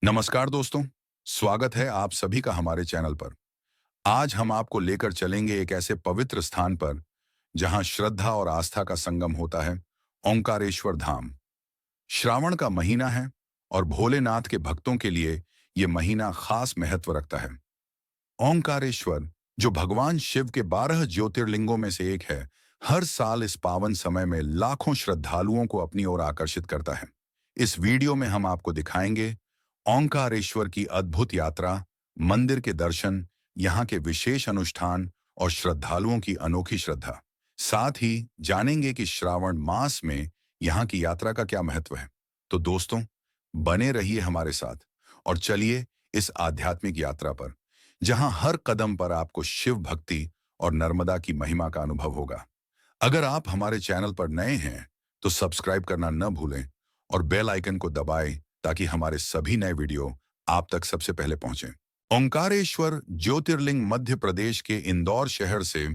नमस्कार दोस्तों, स्वागत है आप सभी का हमारे चैनल पर। आज हम आपको लेकर चलेंगे एक ऐसे पवित्र स्थान पर जहां श्रद्धा और आस्था का संगम होता है, ओंकारेश्वर धाम। श्रावण का महीना है और भोलेनाथ के भक्तों के लिए ये महीना खास महत्व रखता है। ओंकारेश्वर, जो भगवान शिव के 12 ज्योतिर्लिंगों में से एक है, हर साल इस पावन समय में लाखों श्रद्धालुओं को अपनी ओर आकर्षित करता है। इस वीडियो में हम आपको दिखाएंगे ओंकारेश्वर की अद्भुत यात्रा, मंदिर के दर्शन, यहाँ के विशेष अनुष्ठान और श्रद्धालुओं की अनोखी श्रद्धा। साथ ही जानेंगे कि श्रावण मास में यहाँ की यात्रा का क्या महत्व है। तो दोस्तों, बने रहिए हमारे साथ और चलिए इस आध्यात्मिक यात्रा पर, जहां हर कदम पर आपको शिव भक्ति और नर्मदा की महिमा का अनुभव होगा। अगर आप हमारे चैनल पर नए हैं तो सब्सक्राइब करना न भूलें और बेल आइकन को दबाएं ताकि हमारे सभी नए वीडियो आप तक सबसे पहले पहुंचें। ओंकारेश्वर ज्योतिर्लिंग मध्य प्रदेश के इंदौर शहर से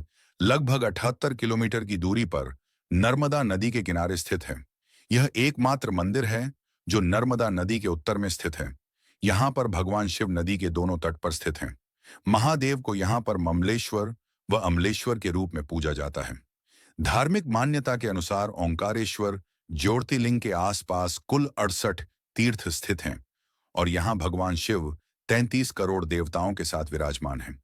लगभग 78 किलोमीटर की दूरी पर नर्मदा नदी के किनारे स्थित है। यह एकमात्र मंदिर है जो नर्मदा नदी के उत्तर में स्थित है। यहाँ पर भगवान शिव नदी के दोनों तट पर स्थित हैं। महादेव को यहाँ पर ममलेश्वर व अमलेश्वर के रूप में पूजा जाता है। धार्मिक मान्यता के अनुसार ओंकारेश्वर ज्योतिर्लिंग के आसपास कुल 68 तीर्थ स्थित हैं और यहाँ भगवान शिव 33 करोड़ देवताओं के साथ विराजमान हैं।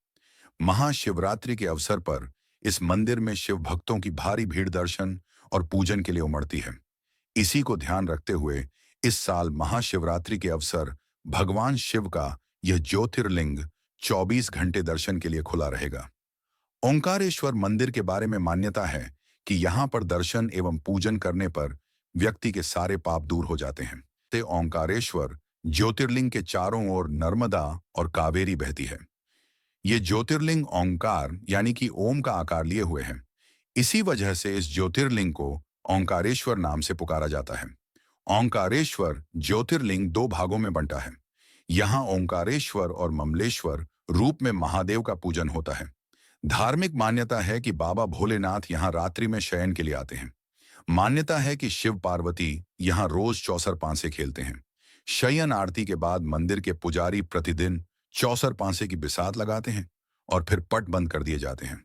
महाशिवरात्रि के अवसर पर इस मंदिर में शिव भक्तों की भारी भीड़ दर्शन और पूजन के लिए उमड़ती है। इसी को ध्यान रखते हुए इस साल महाशिवरात्रि के अवसर भगवान शिव का यह ज्योतिर्लिंग 24 घंटे दर्शन के लिए खुला रहेगा। ओंकारेश्वर मंदिर के बारे में मान्यता है कि यहाँ पर दर्शन एवं पूजन करने पर व्यक्ति के सारे पाप दूर हो जाते हैं। ते ओंकारेश्वर ज्योतिर्लिंग के चारों ओर नर्मदा और कावेरी बहती है। ये ज्योतिर्लिंग ओंकार यानी कि ओम का आकार लिए हुए हैं। इसी वजह से इस ज्योतिर्लिंग को ओंकारेश्वर नाम से पुकारा जाता है। ओंकारेश्वर ज्योतिर्लिंग दो भागों में बंटा है। यहाँ ओंकारेश्वर और ममलेश्वर रूप में महादेव का पूजन होता है। धार्मिक मान्यता है कि बाबा भोलेनाथ यहाँ रात्रि में शयन के लिए आते हैं। मान्यता है कि शिव पार्वती यहाँ रोज चौसर पांसे खेलते हैं। शयन आरती के बाद मंदिर के पुजारी प्रतिदिन चौसर पांसे की बिसात लगाते हैं और फिर पट बंद कर दिए जाते हैं।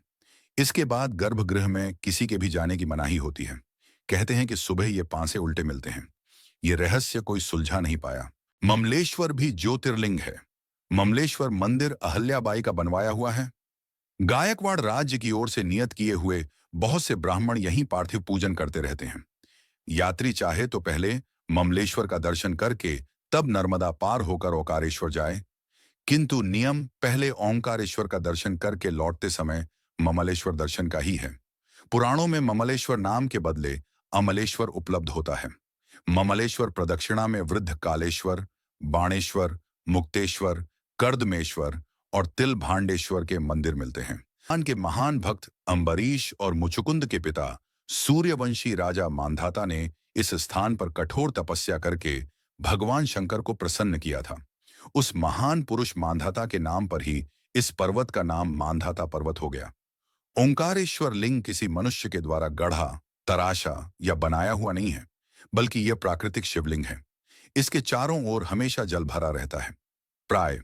इसके बाद गर्भगृह में किसी के भी जाने की मनाही होती है। कहते हैं कि सुबह ये पांसे उल्टे मिलते हैं। ये रहस्य कोई सुलझा नहीं पाया। ममलेश्वर भी ज्योतिर्लिंग है। ममलेश्वर मंदिर अहल्याबाई का बनवाया हुआ है। गायकवाड़ राज्य की ओर से नियत किए हुए बहुत से ब्राह्मण यहीं पार्थिव पूजन करते रहते हैं। यात्री चाहे तो पहले ममलेश्वर का दर्शन करके तब नर्मदा पार होकर ओंकारेश्वर जाए, किंतु नियम पहले ओंकारेश्वर का दर्शन करके लौटते समय ममलेश्वर दर्शन का ही है। पुराणों में ममलेश्वर नाम के बदले अमलेश्वर उपलब्ध होता है। ममलेश्वर प्रदक्षिणा में वृद्ध कालेश्वर, बाणेश्वर, मुक्तेश्वर, कर्दमेश्वर और तिल भांडेश्वर के मंदिर मिलते हैं। भगवान के महान भक्त अम्बरीश और मुचुकुंद के पिता सूर्यवंशी राजा मांधाता ने इस स्थान पर कठोर तपस्या करके भगवान शंकर को प्रसन्न किया था। उस महान पुरुष मांधाता के नाम पर ही इस पर्वत का नाम मांधाता पर्वत हो गया। ओंकारेश्वर लिंग किसी मनुष्य के द्वारा गढ़ा, तराशा या बनाया हुआ नहीं है, बल्कि यह प्राकृतिक शिवलिंग है। इसके चारों ओर हमेशा जल भरा रहता है। प्राय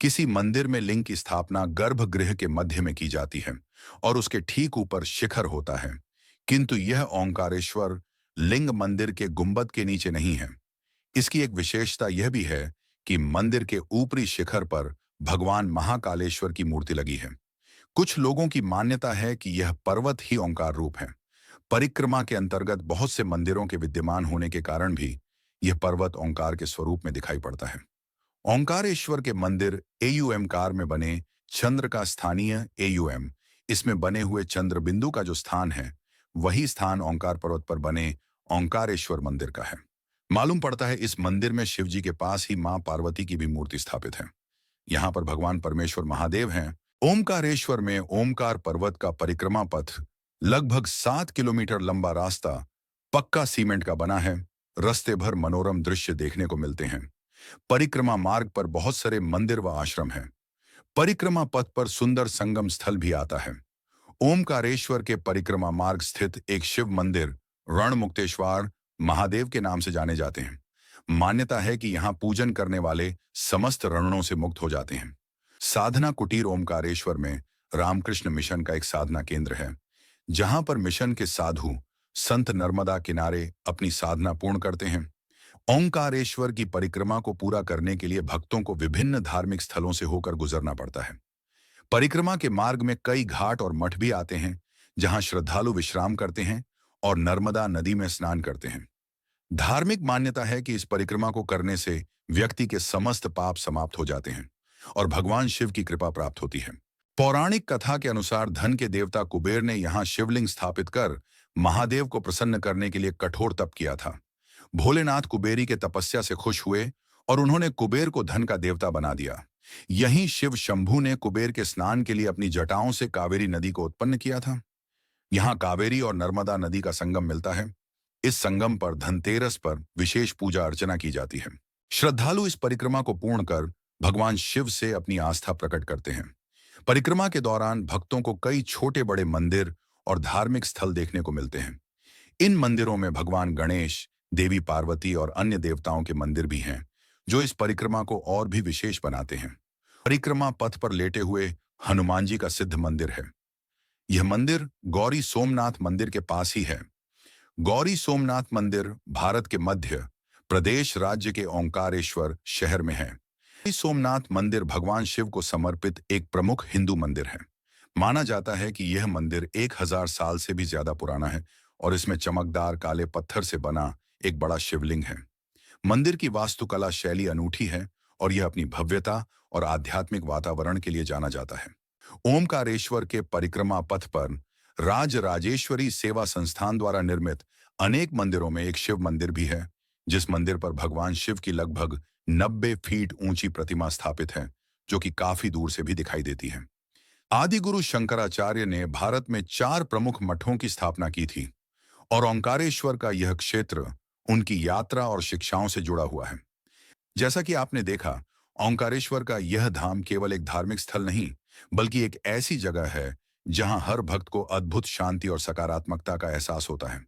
किसी मंदिर में लिंग की स्थापना गर्भगृह के मध्य में की जाती है और उसके ठीक ऊपर शिखर होता है, किंतु यह ओंकारेश्वर लिंग मंदिर के गुंबद के नीचे नहीं है। इसकी एक विशेषता यह भी है कि मंदिर के ऊपरी शिखर पर भगवान महाकालेश्वर की मूर्ति लगी है। कुछ लोगों की मान्यता है कि यह पर्वत ही ओंकार रूप है। परिक्रमा के अंतर्गत बहुत से मंदिरों के विद्यमान होने के कारण भी यह पर्वत ओंकार के स्वरूप में दिखाई पड़ता है। ओंकारेश्वर के मंदिर एयूएमकार में बने चंद्र का स्थानीय एयूएम, इसमें बने हुए चंद्र बिंदु का जो स्थान है, वही स्थान ओंकार पर्वत पर बने ओंकारेश्वर मंदिर का है। मालूम पड़ता है इस मंदिर में शिव जी के पास ही मां पार्वती की भी मूर्ति स्थापित है। यहाँ पर भगवान परमेश्वर महादेव हैं। ओमकारेश्वर में ओमकार पर्वत का परिक्रमा पथ लगभग 7 किलोमीटर लंबा रास्ता पक्का सीमेंट का बना है। रास्ते भर मनोरम दृश्य देखने को मिलते हैं। परिक्रमा मार्ग पर बहुत सारे मंदिर व आश्रम हैं। परिक्रमा पथ पर सुंदर संगम स्थल भी आता है। ओमकारेश्वर के परिक्रमा मार्ग स्थित एक शिव मंदिर रणमुक्तेश्वर महादेव के नाम से जाने जाते हैं। मान्यता है कि यहाँ पूजन करने वाले समस्त रणों से मुक्त हो जाते हैं। साधना कुटीर ओमकारेश्वर में रामकृष्ण मिशन का एक साधना केंद्र है, जहां पर मिशन के साधु संत नर्मदा किनारे अपनी साधना पूर्ण करते हैं। ओंकारेश्वर की परिक्रमा को पूरा करने के लिए भक्तों को विभिन्न धार्मिक स्थलों से होकर गुजरना पड़ता है। परिक्रमा के मार्ग में कई घाट और मठ भी आते हैं, जहां श्रद्धालु विश्राम करते हैं और नर्मदा नदी में स्नान करते हैं। धार्मिक मान्यता है कि इस परिक्रमा को करने से व्यक्ति के समस्त पाप समाप्त हो जाते हैं और भगवान शिव की कृपा प्राप्त होती है। पौराणिक कथा के अनुसार धन के देवता कुबेर ने यहाँ शिवलिंग स्थापित कर महादेव को प्रसन्न करने के लिए कठोर तप किया था। भोलेनाथ कुबेरी के तपस्या से खुश हुए और उन्होंने कुबेर को धन का देवता बना दिया। यहीं शिव शंभू ने कुबेर के स्नान के लिए अपनी जटाओं से कावेरी नदी को उत्पन्न किया था। यहाँ कावेरी और नर्मदा नदी का संगम मिलता है। इस संगम पर धनतेरस पर विशेष पूजा अर्चना की जाती है। श्रद्धालु इस परिक्रमा को पूर्ण कर भगवान शिव से अपनी आस्था प्रकट करते हैं। परिक्रमा के दौरान भक्तों को कई छोटे बड़े मंदिर और धार्मिक स्थल देखने को मिलते हैं। इन मंदिरों में भगवान गणेश, देवी पार्वती और अन्य देवताओं के मंदिर भी हैं, जो इस परिक्रमा को और भी विशेष बनाते हैं। परिक्रमा पथ पर लेटे हुए हनुमान जी का सिद्ध मंदिर है। यह मंदिर गौरी सोमनाथ मंदिर के पास ही है। गौरी सोमनाथ मंदिर भारत के मध्य प्रदेश राज्य के ओंकारेश्वर शहर में है। गौरी सोमनाथ मंदिर भगवान शिव को समर्पित एक प्रमुख हिंदू मंदिर है। माना जाता है कि यह मंदिर 1000 साल से भी ज्यादा पुराना है और इसमें चमकदार काले पत्थर से बना एक बड़ा शिवलिंग है। मंदिर की वास्तुकला शैली अनूठी है और यह अपनी भव्यता और आध्यात्मिक वातावरण के लिए जाना जाता है। ओमकारेश्वर के परिक्रमा पथ पर राज राजेश्वरी सेवा संस्थान द्वारा निर्मित अनेक मंदिरों में एक शिव मंदिर भी है, जिस मंदिर पर भगवान शिव की लगभग 90 फीट ऊंची प्रतिमा स्थापित है, जो कि काफी दूर से भी दिखाई देती है। आदि गुरु शंकराचार्य ने भारत में 4 प्रमुख मठों की स्थापना की थी और ओंकारेश्वर का यह क्षेत्र उनकी यात्रा और शिक्षाओं से जुड़ा हुआ है। जैसा कि आपने देखा, ओंकारेश्वर का यह धाम केवल एक धार्मिक स्थल नहीं, बल्कि एक ऐसी जगह है जहां हर भक्त को अद्भुत शांति और सकारात्मकता का एहसास होता है।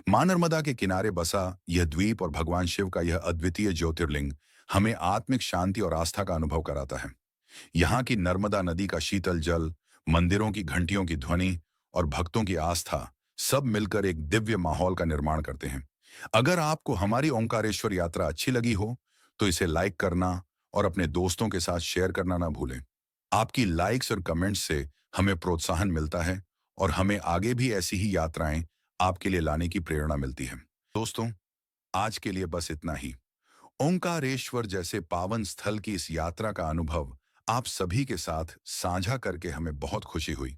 मां नर्मदा के किनारे बसा यह द्वीप और भगवान शिव का यह अद्वितीय ज्योतिर्लिंग हमें आत्मिक शांति और आस्था का अनुभव कराता है। यहाँ की नर्मदा नदी का शीतल जल, मंदिरों की घंटियों की ध्वनि और भक्तों की आस्था सब मिलकर एक दिव्य माहौल का निर्माण करते हैं। अगर आपको हमारी ओंकारेश्वर यात्रा अच्छी लगी हो, तो इसे लाइक करना और अपने दोस्तों के साथ शेयर करना ना भूलें। आपकी लाइक्स और कमेंट्स से हमें प्रोत्साहन मिलता है और हमें आगे भी ऐसी ही यात्राएं आपके लिए लाने की प्रेरणा मिलती है। दोस्तों, आज के लिए बस इतना ही। ओंकारेश्वर जैसे पावन स्थल की इस यात्रा का अनुभव आप सभी के साथ साझा करके हमें बहुत खुशी हुई।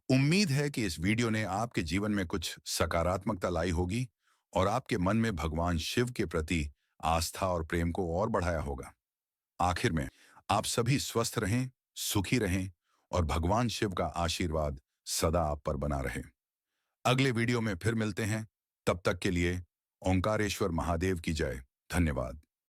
उम्मीद है कि इस वीडियो ने आपके जीवन में कुछ सकारात्मकता लाई होगी और आपके मन में भगवान शिव के प्रति आस्था और प्रेम को और बढ़ाया होगा। आखिर में, आप सभी स्वस्थ रहें, सुखी रहें और भगवान शिव का आशीर्वाद सदा आप पर बना रहे। अगले वीडियो में फिर मिलते हैं। तब तक के लिए ओंकारेश्वर महादेव की जय। धन्यवाद।